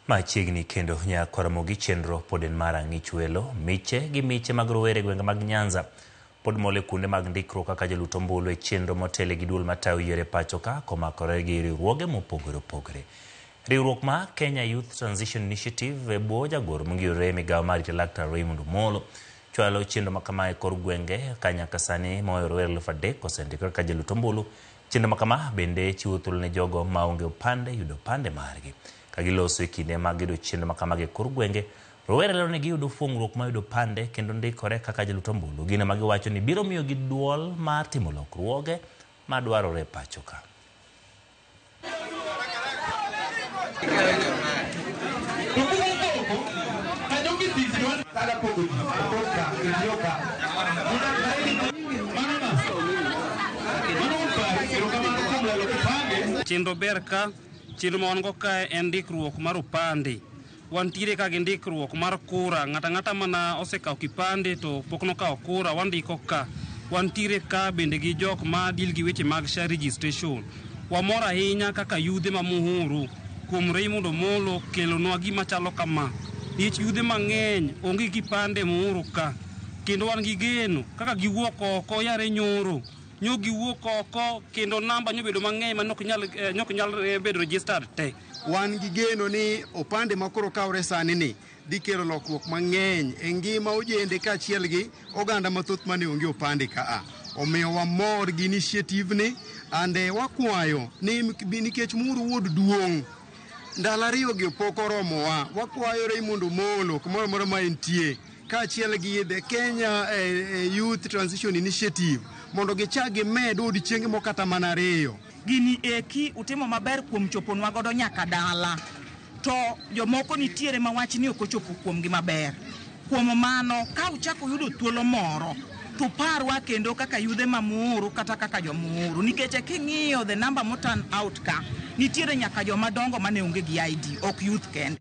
Machiegni kendo nyakoromogi chenro pod en mar ang'ich welo, miche gi miche mag rowere gwenge mag Nyanza pod mole kunde mag ndikruok kaka jalut ombulu e chenro motele gi duol matayo yiero pacho ka komakore gi riwruoge mopogore opogore. Riwruok ma Kenya Youth Transition Initiative e bwo jagoro mongirore migawo mar rito Laktar Raymond Omolo chwalo chenro makama e kor gwenge ka nyaka sani moyo rowere 3,000 osendikore kaka jalut ombulu. Chenro makama bende chiwo thuolo ne jogo maonge opande yudo opande margi. Kagiloso e kinde mag yudo chenro makama e kor gwenge, rowere lero ni giyudo fuong'ruok ma yudo opande kendo ndikore kaka jalut ombulu. Gino ma giwacho ni biro miyo gi duol mar timo lokruoge madwarore pacho ka. Chenro ber ka chenro ma wan go ka en ndikruok mar opande. Wantiere ka gi ndikruok mar kura, ng'ata mana osekawo kipande to pok nokawo kura, wandiko ka. Wantiere ka bende gi jok ma deal gi weche mag SHA registration. Wamor ahinya kaka yudhe ma Muhuru kuom Raymond Omolo kelonwa gima chalo kama. Nikech yudhe mang'eny onge kipande Muhuru ka. Kendo wan gi geno kaka giwuok oko yare nyoro. Giwuok oko kendo namba nyobedo mang'eny ma nok nyal bedo registered te. Wan gi geno ni opande makoro kawre sani ni dhi kelo lokruok mang'eny e ngima ojende kaachiel gi oganda mathoth mane onge opande ka. Omiyo wamor gi initiative ni ande wakwayo ni nikech Muhuru wuod duong' ndalo ariyo gi pok oromowa, wakwayo Raymond Omolo kumoro moro ma entie kaachiel gi the Kenya Youth Transition Initiative mondo gichak gimed odiochienge mokata mana 2. Gini eki utimo maber kuom choponwa godo nyaka dala. To jomoko nitiere ma wach ni ok ochopo kuomgi maber. Kuom mano ka uchako yudo thuolo moro to parwa kendo kaka yudhe ma Muhuru kata kaka jo Muhuru, nikech king'iyo the number mo turn out ka nitiere nyaka joma dongo mane onge gi ID, ok youth kende.